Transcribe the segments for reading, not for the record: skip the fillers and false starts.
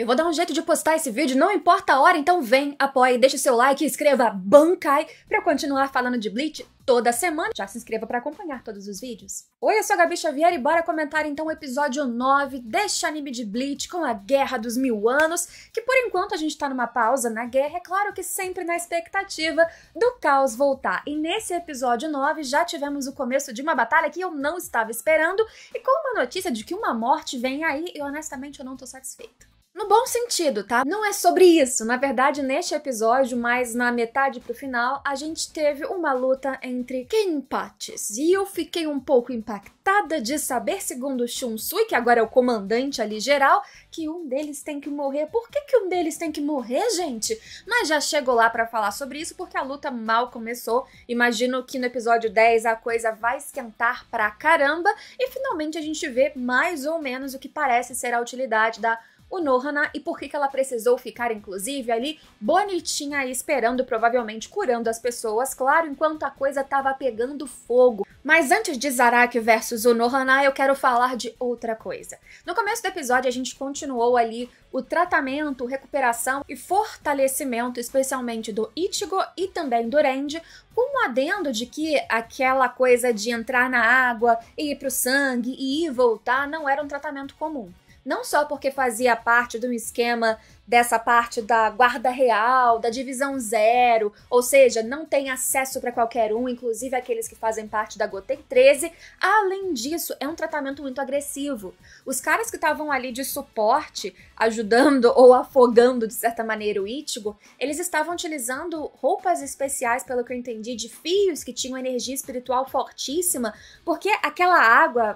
Eu vou dar um jeito de postar esse vídeo, não importa a hora, então vem, apoie, deixe seu like e escreva Bankai pra eu continuar falando de Bleach toda semana. Já se inscreva pra acompanhar todos os vídeos. Oi, eu sou a Gabi Xavier e bora comentar então o episódio 9 deste anime de Bleach com a Guerra dos Mil Anos, que por enquanto a gente tá numa pausa na guerra, é claro que sempre na expectativa do caos voltar. E nesse episódio 9 já tivemos o começo de uma batalha que eu não estava esperando e com uma notícia de que uma morte vem aí e honestamente eu não tô satisfeita. No bom sentido, tá? Não é sobre isso. Na verdade, neste episódio, mais na metade pro final, a gente teve uma luta entre Kenpachis. E eu fiquei um pouco impactada de saber, segundo Shunsui, que agora é o comandante ali geral, que um deles tem que morrer. Por que um deles tem que morrer, gente? Mas já chego lá pra falar sobre isso, porque a luta mal começou. Imagino que no episódio 10 a coisa vai esquentar pra caramba. E finalmente a gente vê mais ou menos o que parece ser a utilidade da Unohana e por que ela precisou ficar, inclusive, ali bonitinha esperando, provavelmente curando as pessoas, claro, enquanto a coisa tava pegando fogo. Mas antes de Zaraki versus Unohana, eu quero falar de outra coisa. No começo do episódio, a gente continuou ali o tratamento, recuperação e fortalecimento, especialmente do Ichigo e também do Renji, com um adendo de que aquela coisa de entrar na água, ir pro sangue e ir e voltar não era um tratamento comum. Não só porque fazia parte de um esquema dessa parte da guarda real, da divisão 0, ou seja, não tem acesso para qualquer um, inclusive aqueles que fazem parte da Goten 13. Além disso, é um tratamento muito agressivo. Os caras que estavam ali de suporte, ajudando ou afogando de certa maneira o Ichigo, eles estavam utilizando roupas especiais, pelo que eu entendi, de fios que tinham energia espiritual fortíssima, porque aquela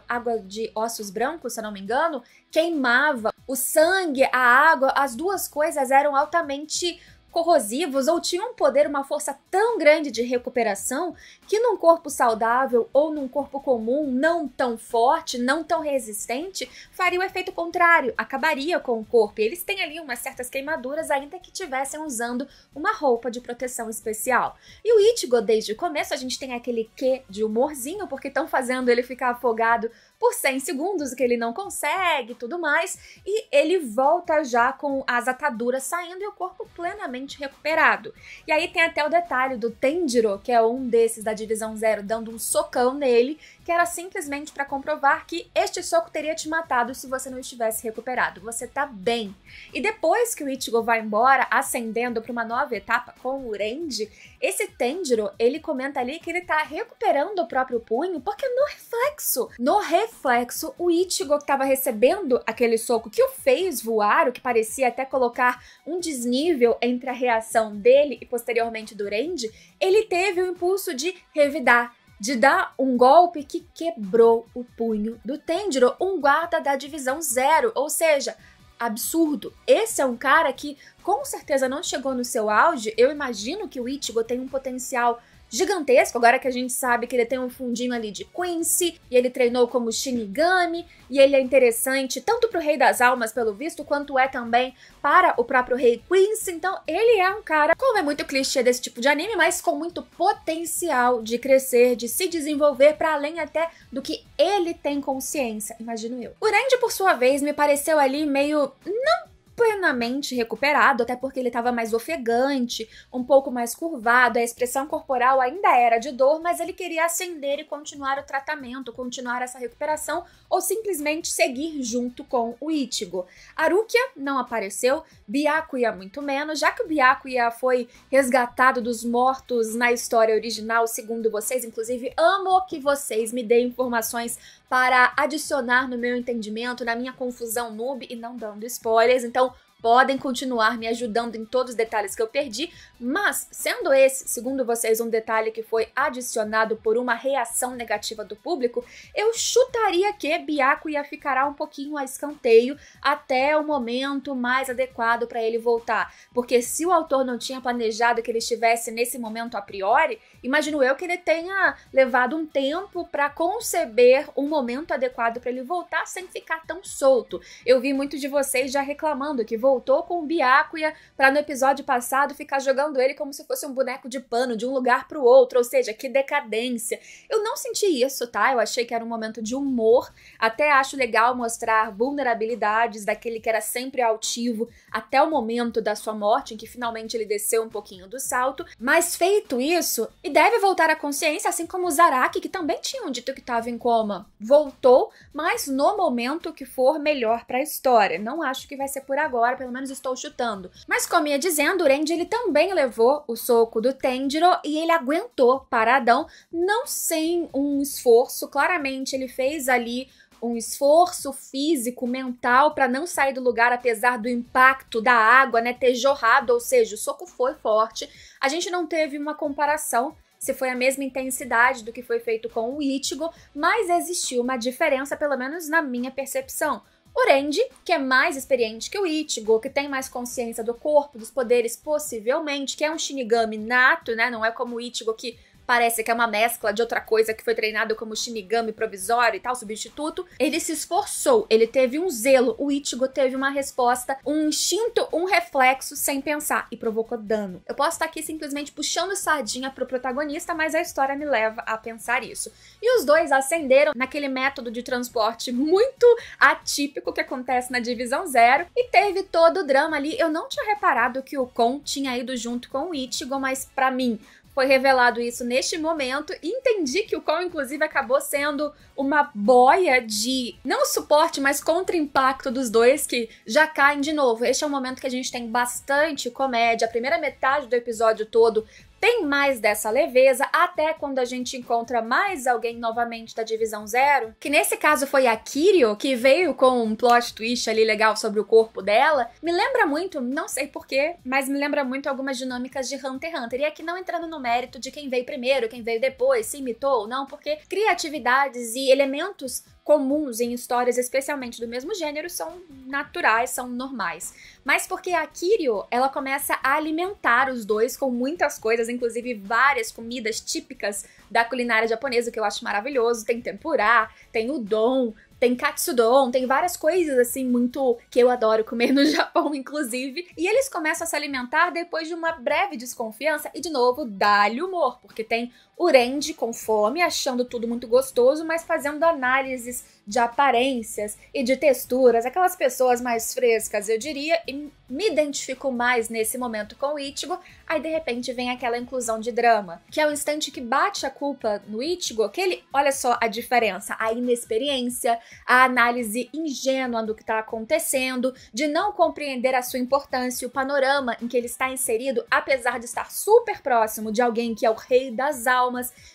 água de ossos brancos, se eu não me engano, queimava. O sangue, a água, as duas coisas eram altamente corrosivos ou tinham um poder, uma força tão grande de recuperação que num corpo saudável ou num corpo comum, não tão forte, não tão resistente, faria o efeito contrário, acabaria com o corpo. E eles têm ali umas certas queimaduras, ainda que estivessem usando uma roupa de proteção especial. E o Ichigo, desde o começo, a gente tem aquele quê de humorzinho, porque estão fazendo ele ficar afogado por 100 segundos, que ele não consegue e tudo mais, e ele volta já com as ataduras saindo e o corpo plenamente recuperado. E aí tem até o detalhe do Tenjiro, que é um desses da Divisão 0, dando um socão nele, que era simplesmente para comprovar que este soco teria te matado se você não estivesse recuperado. Você tá bem. E depois que o Ichigo vai embora, ascendendo para uma nova etapa com o Renji, esse Tenjiro, ele comenta ali que ele tá recuperando o próprio punho, porque no reflexo, o Ichigo que tava recebendo aquele soco que o fez voar, o que parecia até colocar um desnível entre a reação dele e posteriormente do Renji, ele teve o impulso de revidar, de dar um golpe que quebrou o punho do Tenjiro, um guarda da Divisão 0, ou seja, absurdo. Esse é um cara que com certeza não chegou no seu auge. Eu imagino que o Ichigo tem um potencial gigantesco, agora que a gente sabe que ele tem um fundinho ali de Quincy, e ele treinou como Shinigami, e ele é interessante tanto pro Rei das Almas, pelo visto, quanto é também para o próprio Rei Quincy. Então ele é um cara, como é muito clichê desse tipo de anime, mas com muito potencial de crescer, de se desenvolver para além até do que ele tem consciência, imagino eu. O Renji, por sua vez, me pareceu ali meio não plenamente recuperado, até porque ele estava mais ofegante, um pouco mais curvado, a expressão corporal ainda era de dor, mas ele queria ascender e continuar o tratamento, continuar essa recuperação, ou simplesmente seguir junto com o Ichigo. Harukia não apareceu, Byakuya muito menos, já que o Byakuya foi resgatado dos mortos na história original, segundo vocês, inclusive amo que vocês me deem informações para adicionar no meu entendimento, na minha confusão noob e não dando spoilers, então podem continuar me ajudando em todos os detalhes que eu perdi, mas sendo esse, segundo vocês, um detalhe que foi adicionado por uma reação negativa do público, eu chutaria que Byakuya ficará um pouquinho a escanteio até o momento mais adequado para ele voltar, porque se o autor não tinha planejado que ele estivesse nesse momento a priori, imagino eu que ele tenha levado um tempo para conceber um momento adequado para ele voltar sem ficar tão solto. Eu vi muitos de vocês já reclamando que voltar voltou com o Byakuya pra no episódio passado ficar jogando ele como se fosse um boneco de pano de um lugar pro outro, ou seja, que decadência. Eu não senti isso, tá? Eu achei que era um momento de humor, até acho legal mostrar vulnerabilidades daquele que era sempre altivo até o momento da sua morte, em que finalmente ele desceu um pouquinho do salto, mas feito isso, e deve voltar à consciência, assim como o Zaraki, que também tinham dito que estava em coma, voltou, mas no momento que for melhor pra história. Não acho que vai ser por agora, pelo menos estou chutando. Mas como ia dizendo, o Renji, ele também levou o soco do Tenjiro e ele aguentou paradão, não sem um esforço. Claramente ele fez ali um esforço físico, mental, para não sair do lugar, apesar do impacto da água, né, ter jorrado, ou seja, o soco foi forte. A gente não teve uma comparação se foi a mesma intensidade do que foi feito com o Ichigo, mas existiu uma diferença, pelo menos na minha percepção. O Renji, que é mais experiente que o Ichigo, que tem mais consciência do corpo, dos poderes possivelmente, que é um Shinigami nato, né, não é como o Ichigo que parece que é uma mescla de outra coisa que foi treinado como Shinigami provisório e tal, substituto. Ele se esforçou, ele teve um zelo. O Ichigo teve uma resposta, um instinto, um reflexo sem pensar e provocou dano. Eu posso estar aqui simplesmente puxando sardinha pro protagonista, mas a história me leva a pensar isso. E os dois ascenderam naquele método de transporte muito atípico que acontece na Divisão Zero e teve todo o drama ali. Eu não tinha reparado que o Kon tinha ido junto com o Ichigo, mas pra mim foi revelado isso neste momento e entendi que o Kon, inclusive, acabou sendo uma boia de, não suporte, mas contra-impacto dos dois, que já caem de novo. Este é um momento que a gente tem bastante comédia, a primeira metade do episódio todo tem mais dessa leveza, até quando a gente encontra mais alguém novamente da Divisão Zero, que nesse caso foi a Kiryu, que veio com um plot twist ali legal sobre o corpo dela. Me lembra muito, não sei porquê, mas me lembra muito algumas dinâmicas de Hunter x Hunter. E aqui não entrando no mérito de quem veio primeiro, quem veio depois, se imitou ou não, porque criatividades e elementos comuns em histórias, especialmente do mesmo gênero, são naturais, são normais. Mas porque a Kiryu, ela começa a alimentar os dois com muitas coisas, inclusive várias comidas típicas da culinária japonesa, que eu acho maravilhoso. Tem tempurá, tem udon, tem katsudon, tem várias coisas assim muito que eu adoro comer no Japão, inclusive. E eles começam a se alimentar depois de uma breve desconfiança e, de novo, dá-lhe humor, porque tem o Renji com fome, achando tudo muito gostoso, mas fazendo análises de aparências e de texturas, aquelas pessoas mais frescas, eu diria, e me identifico mais nesse momento com o Ichigo. Aí de repente vem aquela inclusão de drama, que é o instante que bate a culpa no Ichigo, que ele, olha só a diferença, a inexperiência, a análise ingênua do que tá acontecendo, de não compreender a sua importância, o panorama em que ele está inserido, apesar de estar super próximo de alguém que é o rei das almas,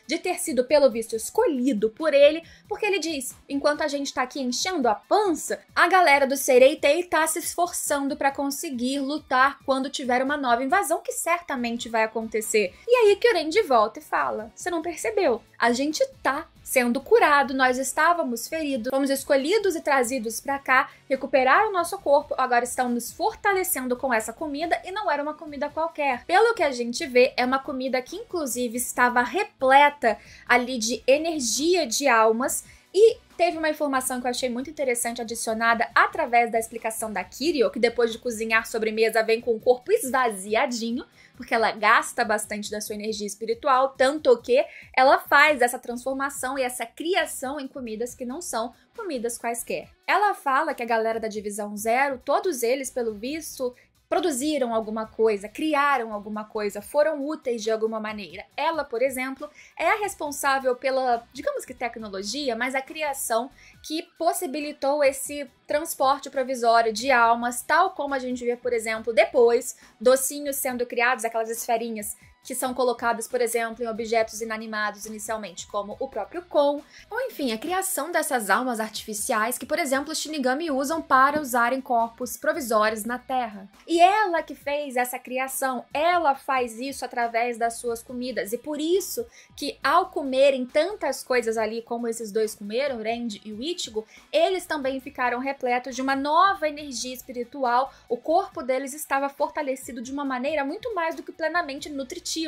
de ter sido, pelo visto, escolhido por ele, porque ele diz, enquanto a gente tá aqui enchendo a pança, a galera do Sereitei tá se esforçando pra conseguir lutar quando tiver uma nova invasão, que certamente vai acontecer. E aí que o Renji volta e fala, você não percebeu? A gente tá sendo curado, nós estávamos feridos, fomos escolhidos e trazidos pra cá, recuperaram o nosso corpo, agora estão nos fortalecendo com essa comida e não era uma comida qualquer. Pelo que a gente vê, é uma comida que inclusive estava repleta ali de energia de almas. E teve uma informação que eu achei muito interessante adicionada através da explicação da Kiryu, que depois de cozinhar sobremesa vem com o corpo esvaziadinho, porque ela gasta bastante da sua energia espiritual, tanto que ela faz essa transformação e essa criação em comidas que não são comidas quaisquer. Ela fala que a galera da Divisão Zero, todos eles, pelo visto, produziram alguma coisa, criaram alguma coisa, foram úteis de alguma maneira. Ela, por exemplo, é a responsável pela, digamos que tecnologia, mas a criação que possibilitou esse transporte provisório de almas, tal como a gente vê, por exemplo, depois, docinhos sendo criados, aquelas esferinhas que são colocadas, por exemplo, em objetos inanimados inicialmente, como o próprio Kon, ou enfim, a criação dessas almas artificiais que, por exemplo, os Shinigami usam para usarem corpos provisórios na Terra. E ela que fez essa criação, ela faz isso através das suas comidas, e por isso que ao comerem tantas coisas ali como esses dois comeram, o Renji e o Ichigo, eles também ficaram repletos de uma nova energia espiritual, o corpo deles estava fortalecido de uma maneira muito mais do que plenamente nutritiva.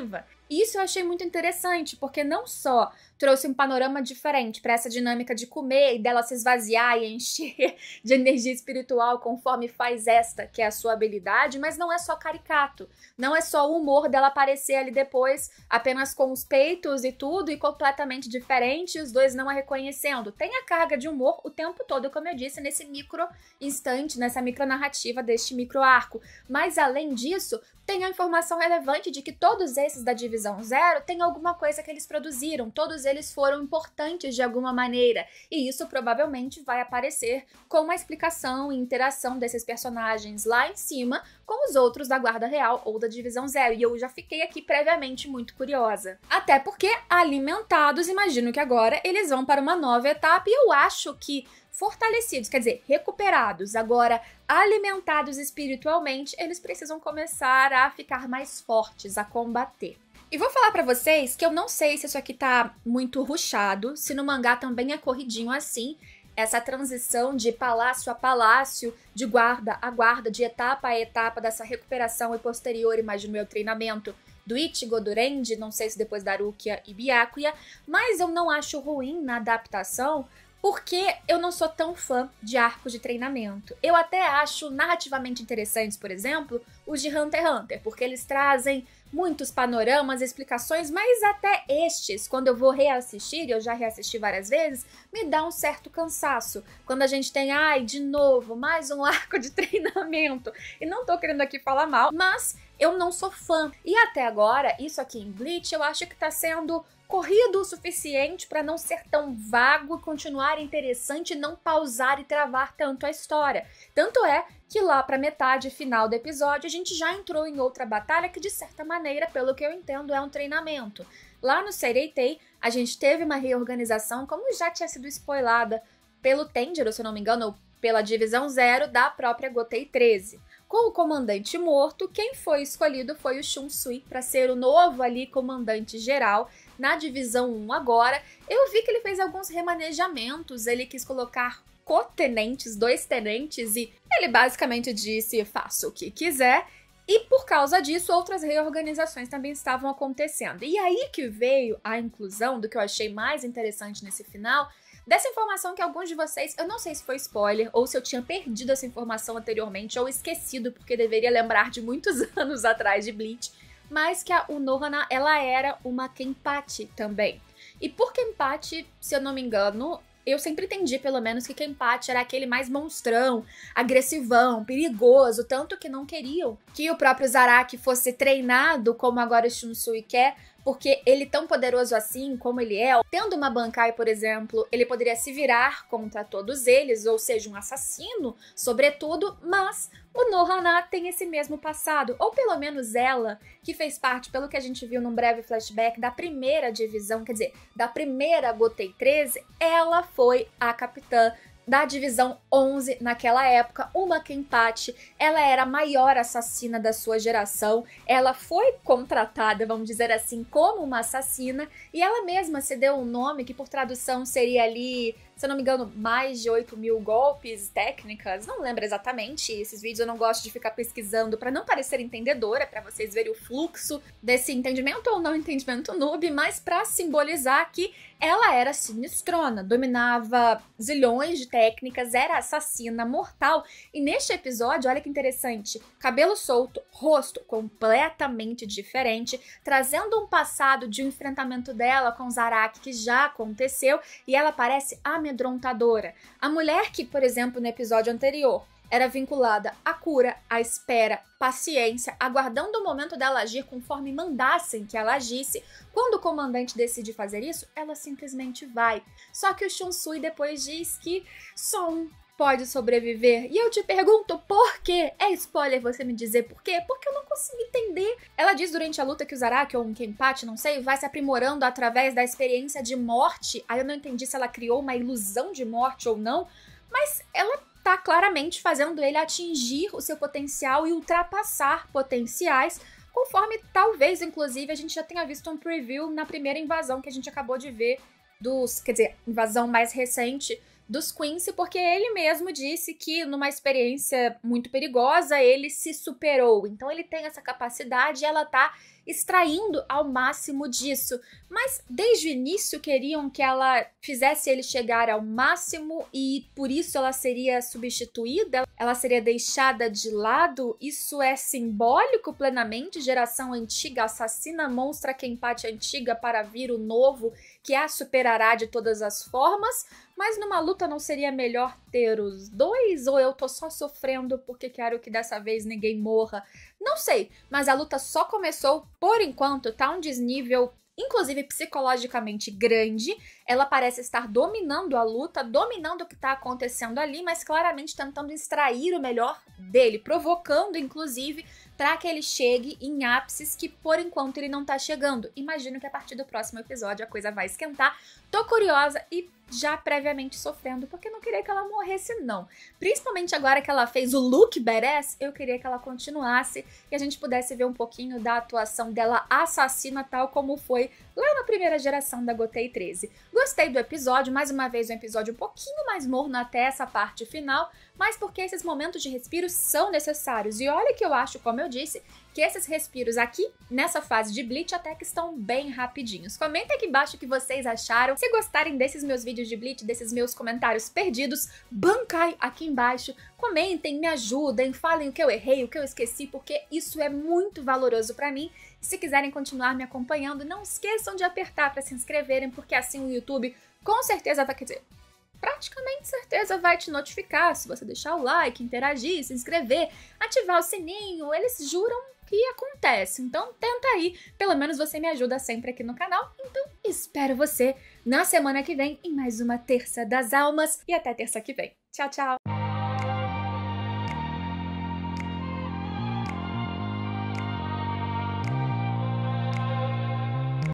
E isso eu achei muito interessante, porque não só trouxe um panorama diferente para essa dinâmica de comer e dela se esvaziar e encher de energia espiritual conforme faz esta, que é a sua habilidade, mas não é só caricato. Não é só o humor dela aparecer ali depois apenas com os peitos e tudo e completamente diferente, e os dois não a reconhecendo. Tem a carga de humor o tempo todo, como eu disse, nesse micro instante, nessa micro narrativa deste micro arco. Mas além disso, tem a informação relevante de que todos esses da Divisão Zero têm alguma coisa que eles produziram, todos eles foram importantes de alguma maneira, e isso provavelmente vai aparecer com uma explicação e interação desses personagens lá em cima com os outros da Guarda Real ou da Divisão Zero, e eu já fiquei aqui previamente muito curiosa. Até porque, alimentados, imagino que agora eles vão para uma nova etapa, e eu acho que fortalecidos, quer dizer, recuperados, agora alimentados espiritualmente, eles precisam começar a ficar mais fortes, a combater. E vou falar pra vocês que eu não sei se isso aqui tá muito rushado, se no mangá também é corridinho assim, essa transição de palácio a palácio, de guarda a guarda, de etapa a etapa dessa recuperação e posterior, imagino eu, treinamento do Ichigo, do Renji, não sei se depois da Rukia e Byakuya, mas eu não acho ruim na adaptação, porque eu não sou tão fã de arcos de treinamento. Eu até acho narrativamente interessantes, por exemplo, os de Hunter x Hunter, porque eles trazem muitos panoramas, explicações, mas até estes, quando eu vou reassistir, e eu já reassisti várias vezes, me dá um certo cansaço. Quando a gente tem, de novo, mais um arco de treinamento. E não tô querendo aqui falar mal, mas eu não sou fã. E até agora, isso aqui em Bleach, eu acho que tá sendo corrido o suficiente para não ser tão vago e continuar interessante e não pausar e travar tanto a história. Tanto é que lá para metade final do episódio a gente já entrou em outra batalha que de certa maneira, pelo que eu entendo, é um treinamento. Lá no Seireitei, a gente teve uma reorganização, como já tinha sido spoilada pelo Tenjiro, se eu não me engano, ou pela Divisão Zero da própria Gotei 13. Com o comandante morto, quem foi escolhido foi o Shunsui para ser o novo ali comandante geral na Divisão 1 agora. Eu vi que ele fez alguns remanejamentos, ele quis colocar co-tenentes, 2 tenentes, e ele basicamente disse, faça o que quiser. E por causa disso, outras reorganizações também estavam acontecendo. E aí que veio a inclusão do que eu achei mais interessante nesse final, dessa informação que alguns de vocês, eu não sei se foi spoiler, ou se eu tinha perdido essa informação anteriormente, ou esquecido, porque deveria lembrar de muitos anos atrás de Bleach, mas que a Unohana, ela era uma Kenpachi também. E por Kenpachi, se eu não me engano, eu sempre entendi, pelo menos, que Kenpachi era aquele mais monstrão, agressivão, perigoso, tanto que não queriam que o próprio Zaraki fosse treinado como agora o Shunsui quer, porque ele tão poderoso assim como ele é, tendo uma Bankai, por exemplo, ele poderia se virar contra todos eles, ou seja, um assassino, sobretudo, mas o Nohana tem esse mesmo passado, ou pelo menos ela, que fez parte, pelo que a gente viu num breve flashback, da primeira divisão, quer dizer, da primeira Gotei 13, ela foi a capitã da Divisão 11 naquela época, uma Kenpachi, ela era a maior assassina da sua geração, ela foi contratada, vamos dizer assim, como uma assassina, e ela mesma se deu um nome que por tradução seria ali, se eu não me engano, mais de 8.000 golpes, técnicas, não lembro exatamente, esses vídeos eu não gosto de ficar pesquisando para não parecer entendedora, para vocês verem o fluxo desse entendimento ou não entendimento noob, mas para simbolizar que ela era sinistrona, dominava zilhões de técnicas, era assassina, mortal. E neste episódio, olha que interessante, cabelo solto, rosto completamente diferente, trazendo um passado de um enfrentamento dela com Zaraki que já aconteceu, e ela parece amedrontadora. A mulher que, por exemplo, no episódio anterior, era vinculada à cura, à espera, paciência, aguardando o momento dela agir conforme mandassem que ela agisse. Quando o comandante decide fazer isso, ela simplesmente vai. Só que o Shunsui depois diz que só um pode sobreviver. E eu te pergunto por quê? É spoiler você me dizer por quê? Porque eu não consigo entender. Ela diz durante a luta que o Zaraki, ou um Kenpachi, não sei, vai se aprimorando através da experiência de morte. Aí eu não entendi se ela criou uma ilusão de morte ou não, mas ela tá claramente fazendo ele atingir o seu potencial e ultrapassar potenciais, conforme talvez, inclusive, a gente já tenha visto um preview na primeira invasão que a gente acabou de ver quer dizer, invasão mais recente dos Quincy, porque ele mesmo disse que numa experiência muito perigosa ele se superou. Então ele tem essa capacidade e ela tá extraindo ao máximo disso. Mas desde o início queriam que ela fizesse ele chegar ao máximo e por isso ela seria substituída, ela seria deixada de lado. Isso é simbólico plenamente. Geração antiga assassina monstra Kenpachi antiga para vir o novo que a superará de todas as formas. Mas numa luta não seria melhor ter os dois? Ou eu tô só sofrendo porque quero que dessa vez ninguém morra? Não sei, mas a luta só começou. Por enquanto tá um desnível, inclusive psicologicamente grande. Ela parece estar dominando a luta, dominando o que tá acontecendo ali, mas claramente tentando extrair o melhor dele, provocando inclusive para que ele chegue em ápices que por enquanto ele não tá chegando. Imagino que a partir do próximo episódio a coisa vai esquentar. Tô curiosa e já previamente sofrendo, porque não queria que ela morresse não. Principalmente agora que ela fez o look badass, eu queria que ela continuasse e a gente pudesse ver um pouquinho da atuação dela assassina, tal como foi lá na primeira geração da Gotei 13. Gostei do episódio, mais uma vez um episódio um pouquinho mais morno até essa parte final, mas porque esses momentos de respiro são necessários. E olha que eu acho, como eu disse, que esses respiros aqui, nessa fase de Bleach, até que estão bem rapidinhos. Comenta aqui embaixo o que vocês acharam. Se gostarem desses meus vídeos de Bleach, desses meus comentários perdidos, Bankai aqui embaixo. Comentem, me ajudem, falem o que eu errei, o que eu esqueci, porque isso é muito valoroso pra mim. Se quiserem continuar me acompanhando, não esqueçam de apertar para se inscreverem, porque assim o YouTube com certeza vai, quer dizer, praticamente certeza vai te notificar se você deixar o like, interagir, se inscrever, ativar o sininho. Eles juram que acontece, então tenta aí, pelo menos você me ajuda sempre aqui no canal. Então espero você na semana que vem em mais uma Terça das Almas e até terça que vem. Tchau, tchau!